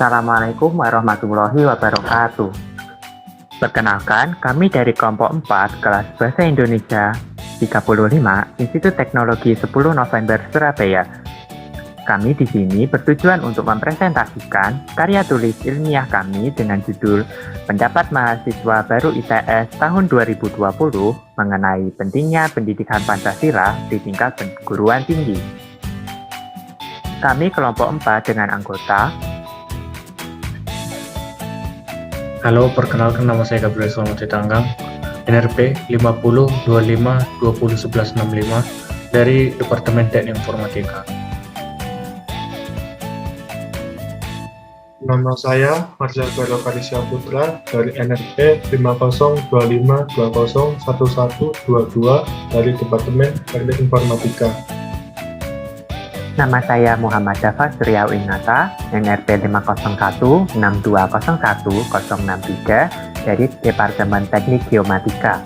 Assalamualaikum warahmatullahi wabarakatuh. Perkenalkan, kami dari kelompok 4 kelas Bahasa Indonesia 35 Institut Teknologi 10 November Surabaya. Kami di sini bertujuan untuk mempresentasikan karya tulis ilmiah kami dengan judul Pendapat Mahasiswa Baru ITS tahun 2020 mengenai pentingnya pendidikan Pancasila di tingkat perguruan tinggi. Kami kelompok 4 dengan anggota Halo, perkenalkan nama saya Gabriel Solomon Tanggang, NRP 50 25 20 11 65 dari Departemen Teknik Informatika. Nama saya Marja Belo Karisya Putra dari NRP 50 25 20 11 22 dari Departemen Teknik Informatika. Nama saya Muhammad Dava Surya Winata, NRP 501 6201 063 dari Departemen Teknik Geomatika.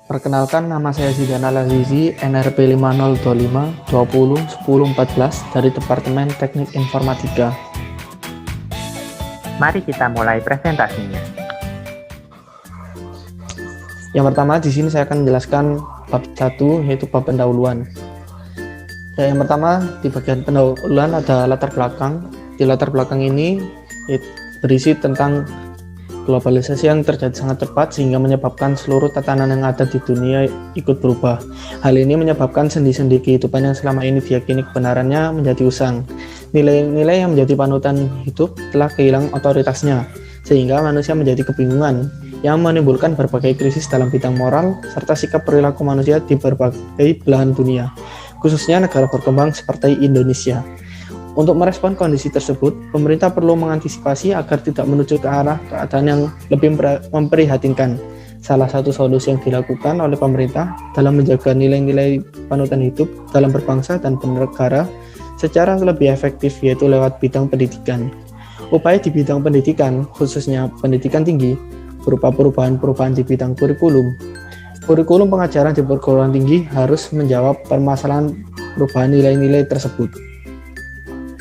Perkenalkan, nama saya Zidana Lazizi, NRP 5025 20 10 14 dari Departemen Teknik Informatika. Mari kita mulai presentasinya. Yang pertama, di sini saya akan menjelaskan bab 1, yaitu bab pendahuluan. Yang pertama, di bagian pendahuluan ada latar belakang. Di latar belakang ini berisi tentang globalisasi yang terjadi sangat cepat sehingga menyebabkan seluruh tatanan yang ada di dunia ikut berubah. Hal ini menyebabkan sendi-sendi kehidupan yang selama ini diyakini kebenarannya menjadi usang. Nilai-nilai yang menjadi panutan hidup telah kehilangan otoritasnya, sehingga manusia menjadi kebingungan, yang menimbulkan berbagai krisis dalam bidang moral serta sikap perilaku manusia di berbagai belahan dunia, khususnya negara berkembang seperti Indonesia. Untuk merespon kondisi tersebut, pemerintah perlu mengantisipasi agar tidak menuju ke arah keadaan yang lebih memprihatinkan. Salah satu solusi yang dilakukan oleh pemerintah dalam menjaga nilai-nilai panutan hidup dalam berbangsa dan bernegara secara lebih efektif yaitu lewat bidang pendidikan. Upaya di bidang pendidikan, khususnya pendidikan tinggi, berupa perubahan-perubahan di bidang kurikulum. Kurikulum pengajaran di perguruan tinggi harus menjawab permasalahan perubahan nilai-nilai tersebut.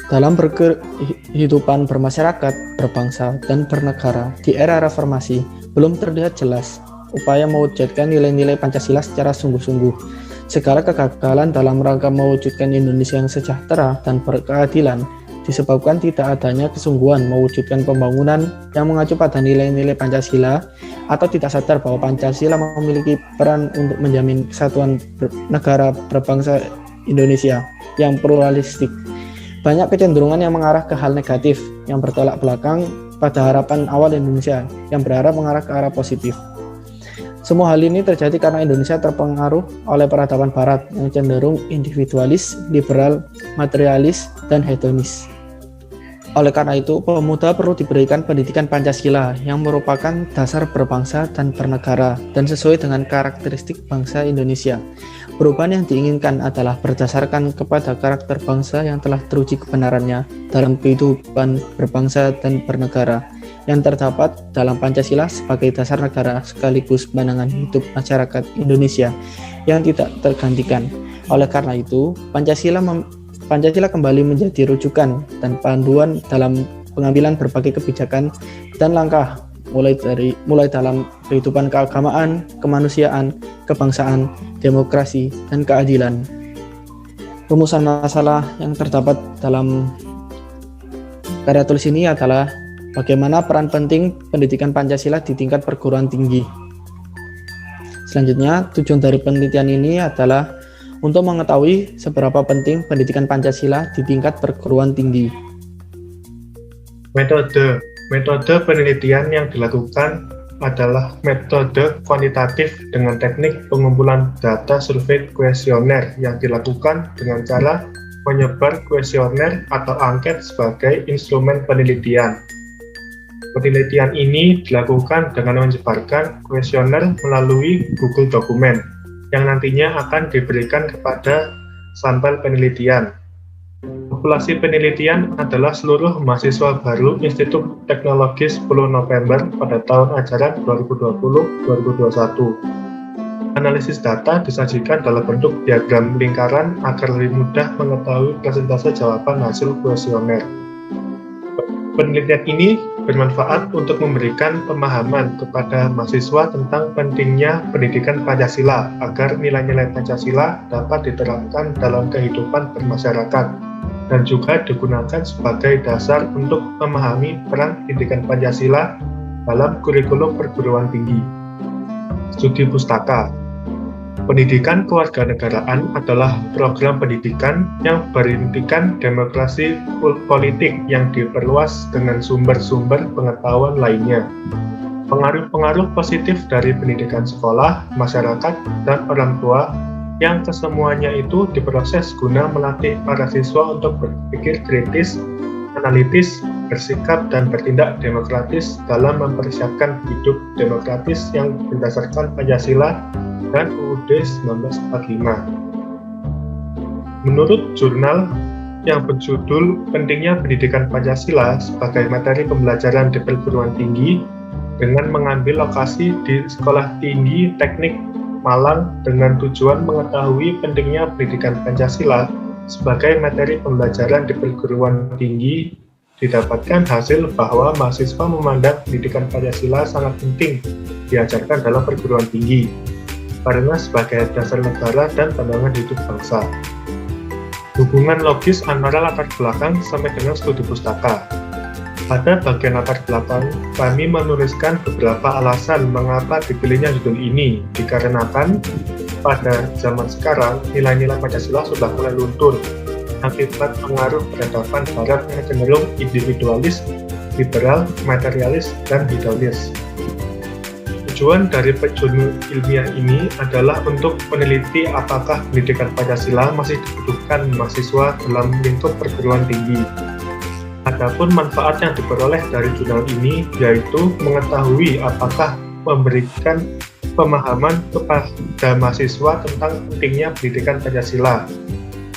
Dalam kehidupan bermasyarakat, berbangsa, dan bernegara di era reformasi, belum terlihat jelas upaya mewujudkan nilai-nilai Pancasila secara sungguh-sungguh. Segala kegagalan dalam rangka mewujudkan Indonesia yang sejahtera dan berkeadilan disebabkan tidak adanya kesungguhan mewujudkan pembangunan yang mengacu pada nilai-nilai Pancasila atau tidak sadar bahwa Pancasila memiliki peran untuk menjamin kesatuan negara berbangsa Indonesia yang pluralistik. Banyak kecenderungan yang mengarah ke hal negatif yang bertolak belakang pada harapan awal Indonesia yang berharap mengarah ke arah positif. Semua hal ini terjadi karena Indonesia terpengaruh oleh peradaban Barat yang cenderung individualis, liberal, materialis, dan hedonis. Oleh karena itu, pemuda perlu diberikan pendidikan Pancasila yang merupakan dasar berbangsa dan bernegara dan sesuai dengan karakteristik bangsa Indonesia. Perubahan yang diinginkan adalah berdasarkan kepada karakter bangsa yang telah teruji kebenarannya dalam kehidupan berbangsa dan bernegara yang terdapat dalam Pancasila sebagai dasar negara sekaligus pandangan hidup masyarakat Indonesia yang tidak tergantikan. Oleh karena itu, Pancasila kembali menjadi rujukan dan panduan dalam pengambilan berbagai kebijakan dan langkah mulai dalam kehidupan keagamaan, kemanusiaan, kebangsaan, demokrasi, dan keadilan. Rumusan masalah yang terdapat dalam karya tulis ini adalah bagaimana peran penting pendidikan Pancasila di tingkat perguruan tinggi. Selanjutnya, tujuan dari penelitian ini adalah untuk mengetahui seberapa penting pendidikan Pancasila di tingkat perguruan tinggi. Metode penelitian yang dilakukan adalah metode kuantitatif dengan teknik pengumpulan data survei kuesioner yang dilakukan dengan cara menyebar kuesioner atau angket sebagai instrumen penelitian. Penelitian ini dilakukan dengan menyebarkan kuesioner melalui Google Dokumen yang nantinya akan diberikan kepada sampel penelitian. Populasi penelitian adalah seluruh mahasiswa baru Institut Teknologi 10 November pada tahun ajaran 2020-2021. Analisis data disajikan dalam bentuk diagram lingkaran agar lebih mudah mengetahui persentase jawaban hasil kuesioner. Penelitian ini bermanfaat untuk memberikan pemahaman kepada mahasiswa tentang pentingnya pendidikan Pancasila agar nilai-nilai Pancasila dapat diterapkan dalam kehidupan bermasyarakat dan juga digunakan sebagai dasar untuk memahami peran pendidikan Pancasila dalam kurikulum perguruan tinggi. Studi pustaka. Pendidikan kewarganegaraan adalah program pendidikan yang berintikan demokrasi politik yang diperluas dengan sumber-sumber pengetahuan lainnya. Pengaruh-pengaruh positif dari pendidikan sekolah, masyarakat, dan orang tua yang kesemuanya itu diproses guna melatih para siswa untuk berpikir kritis, analitis, bersikap, dan bertindak demokratis dalam mempersiapkan hidup demokratis yang berdasarkan Pancasila dan UUD 1945. Menurut jurnal yang berjudul Pentingnya Pendidikan Pancasila sebagai Materi Pembelajaran di Perguruan Tinggi, dengan mengambil lokasi di Sekolah Tinggi Teknik Malang dengan tujuan mengetahui pentingnya pendidikan Pancasila sebagai materi pembelajaran di perguruan tinggi, didapatkan hasil bahwa mahasiswa memandang pendidikan Pancasila sangat penting diajarkan dalam perguruan tinggi karena sebagai dasar negara dan pandangan hidup bangsa. Hubungan logis antara latar belakang sampai dengan studi pustaka. Pada bagian latar belakang, kami menuliskan beberapa alasan mengapa dipilihnya judul ini, dikarenakan pada zaman sekarang nilai-nilai Pancasila sudah mulai luntur akibat pengaruh peradaban barat yang cenderung individualis, liberal, materialis, dan hedonis. Tujuan dari jurnal ilmiah ini adalah untuk meneliti apakah pendidikan Pancasila masih dibutuhkan mahasiswa dalam lingkup perguruan tinggi. Adapun manfaat yang diperoleh dari jurnal ini yaitu mengetahui apakah memberikan pemahaman kepada mahasiswa tentang pentingnya pendidikan Pancasila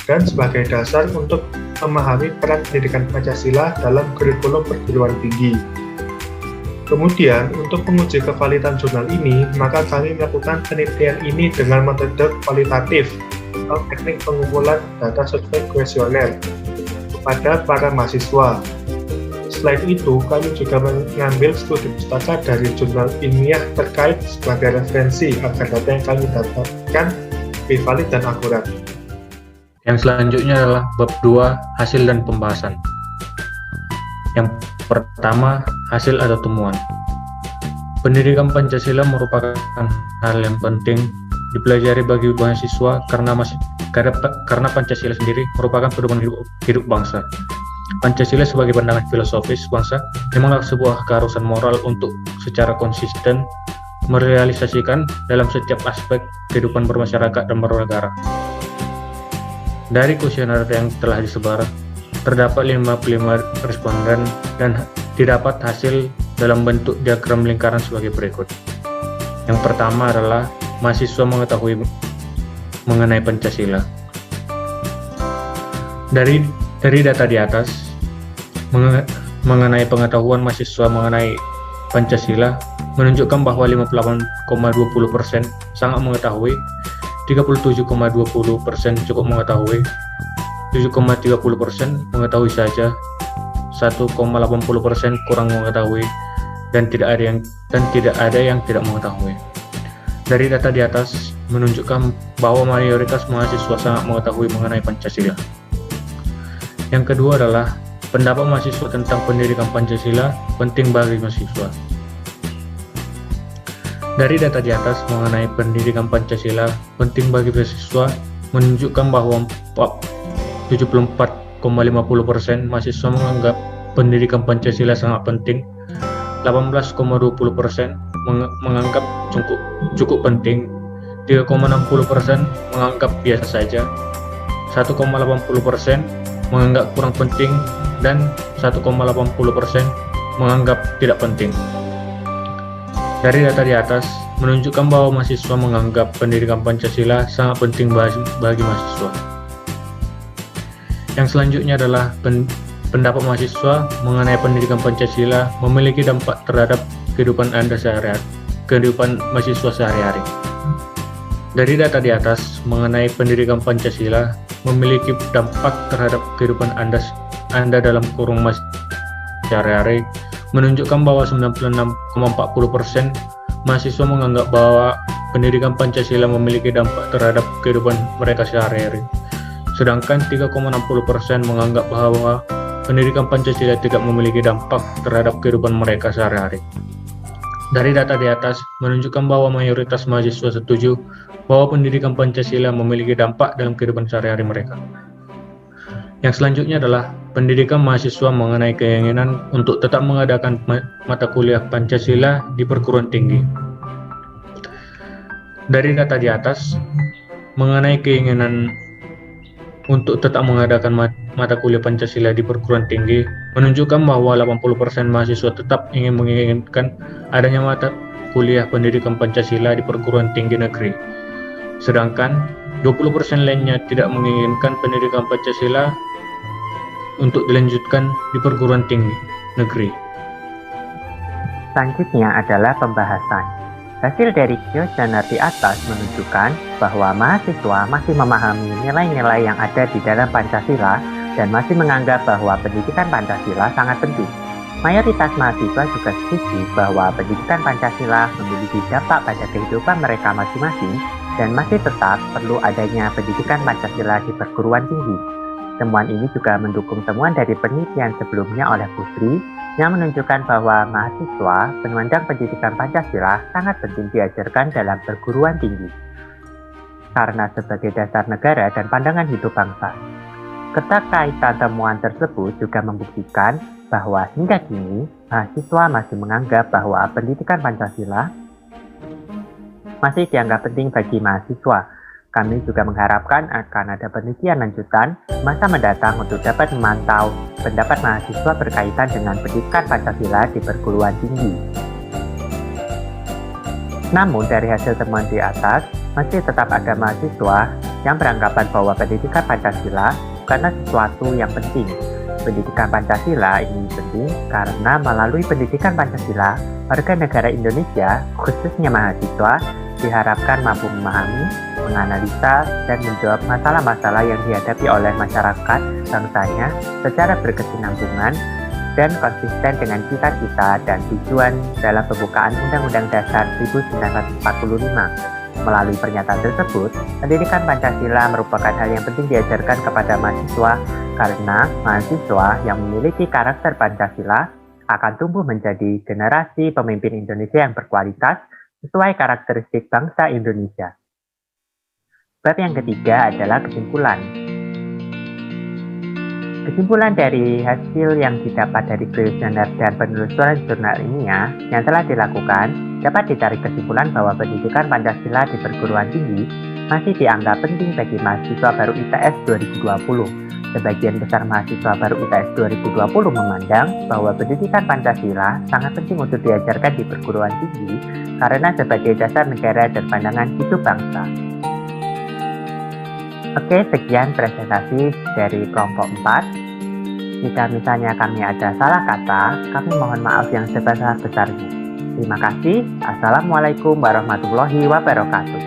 dan sebagai dasar untuk memahami peran pendidikan Pancasila dalam kurikulum perguruan tinggi. Kemudian, untuk menguji kevalidan jurnal ini, maka kami melakukan penelitian ini dengan metode kualitatif atau teknik pengumpulan data survei kuesioner kepada para mahasiswa. Selain itu, kami juga mengambil studi pustaka dari jurnal ilmiah terkait sebagai referensi agar data yang kami dapatkan lebih valid dan akurat. Yang selanjutnya adalah bab 2, hasil dan pembahasan. Yang pertama, hasil atau temuan. Pendidikan Pancasila merupakan hal yang penting dipelajari bagi mahasiswa karena Pancasila sendiri merupakan pedoman hidup bangsa. Pancasila sebagai pandangan filosofis bangsa memanglah sebuah keharusan moral untuk secara konsisten merealisasikan dalam setiap aspek kehidupan bermasyarakat dan bernegara. Dari kuesioner yang telah disebar, terdapat 55 responden dan didapat hasil dalam bentuk diagram lingkaran sebagai berikut. Yang pertama adalah mahasiswa mengetahui mengenai Pancasila. Dari data di atas, mengenai pengetahuan mahasiswa mengenai Pancasila menunjukkan bahwa 58,20% sangat mengetahui, 37,20% cukup mengetahui, 7,30% mengetahui saja, 1,80% kurang mengetahui, dan tidak ada yang tidak mengetahui. Dari data di atas menunjukkan bahwa mayoritas mahasiswa sangat mengetahui mengenai Pancasila. Yang kedua adalah pendapat mahasiswa tentang pendidikan Pancasila penting bagi mahasiswa. Dari data di atas mengenai pendidikan Pancasila penting bagi mahasiswa menunjukkan bahwa 74,50% mahasiswa menganggap pendidikan Pancasila sangat penting, 18,20% menganggap cukup penting, 3,60% menganggap biasa saja, 1,80% menganggap kurang penting, dan 1,80% menganggap tidak penting. Dari data di atas menunjukkan bahwa mahasiswa menganggap pendidikan Pancasila sangat penting bagi mahasiswa. Yang selanjutnya adalah pendapat mahasiswa mengenai pendidikan Pancasila memiliki dampak terhadap kehidupan mahasiswa sehari-hari. Dari data di atas mengenai pendidikan Pancasila memiliki dampak terhadap kehidupan Anda dalam kurung sehari-hari, menunjukkan bahwa 96,40% mahasiswa menganggap bahwa pendidikan Pancasila memiliki dampak terhadap kehidupan mereka sehari-hari. Sedangkan 3,60% menganggap bahwa pendidikan Pancasila tidak memiliki dampak terhadap kehidupan mereka sehari-hari. Dari data di atas menunjukkan bahwa mayoritas mahasiswa setuju bahwa pendidikan Pancasila memiliki dampak dalam kehidupan sehari-hari mereka. Yang selanjutnya adalah pendidikan mahasiswa mengenai keinginan untuk tetap mengadakan mata kuliah Pancasila di perguruan tinggi. Dari data di atas mengenai keinginan untuk tetap mengadakan mata kuliah Pancasila di perguruan tinggi menunjukkan bahwa 80% mahasiswa tetap menginginkan adanya mata kuliah pendidikan Pancasila di perguruan tinggi negeri. Sedangkan 20% lainnya tidak menginginkan pendidikan Pancasila untuk dilanjutkan di perguruan tinggi negeri. Selanjutnya adalah pembahasan. Hasil dari kuesioner di atas menunjukkan bahwa mahasiswa masih memahami nilai-nilai yang ada di dalam Pancasila dan masih menganggap bahwa pendidikan Pancasila sangat penting. Mayoritas mahasiswa juga setuju bahwa pendidikan Pancasila memiliki dampak pada kehidupan mereka masing-masing dan masih tetap perlu adanya pendidikan Pancasila di perguruan tinggi. Temuan ini juga mendukung temuan dari penelitian sebelumnya oleh Putri yang menunjukkan bahwa mahasiswa memandang pendidikan Pancasila sangat penting diajarkan dalam perguruan tinggi karena sebagai dasar negara dan pandangan hidup bangsa. Keterkaitan temuan tersebut juga membuktikan bahwa hingga kini mahasiswa masih menganggap bahwa pendidikan Pancasila masih dianggap penting bagi mahasiswa. Kami juga mengharapkan akan ada penelitian lanjutan masa mendatang untuk dapat memantau pendapat mahasiswa berkaitan dengan pendidikan Pancasila di perguruan tinggi. Namun dari hasil temuan di atas, masih tetap ada mahasiswa yang beranggapan bahwa pendidikan Pancasila bukanlah sesuatu yang penting. Pendidikan Pancasila ini penting karena melalui pendidikan Pancasila, warga negara Indonesia, khususnya mahasiswa, diharapkan mampu memahami, menganalisa, dan menjawab masalah-masalah yang dihadapi oleh masyarakat bangsanya secara berkesinambungan dan konsisten dengan cita-cita dan tujuan dalam pembukaan Undang-Undang Dasar 1945. Melalui pernyataan tersebut, pendidikan Pancasila merupakan hal yang penting diajarkan kepada mahasiswa karena mahasiswa yang memiliki karakter Pancasila akan tumbuh menjadi generasi pemimpin Indonesia yang berkualitas sesuai karakteristik bangsa Indonesia. Bab yang ketiga adalah kesimpulan. Kesimpulan dari hasil yang didapat dari kuesioner dan penelusuran jurnal ilmiah yang telah dilakukan dapat ditarik kesimpulan bahwa pendidikan Pancasila di perguruan tinggi masih dianggap penting bagi mahasiswa baru ITS 2020. Sebagian besar mahasiswa baru ITS 2020 memandang bahwa pendidikan Pancasila sangat penting untuk diajarkan di perguruan tinggi karena sebagai dasar negara dan pandangan hidup bangsa. Oke, sekian presentasi dari kelompok 4. Jika misalnya kami ada salah kata, kami mohon maaf yang sebesar-besarnya. Terima kasih. Assalamualaikum warahmatullahi wabarakatuh.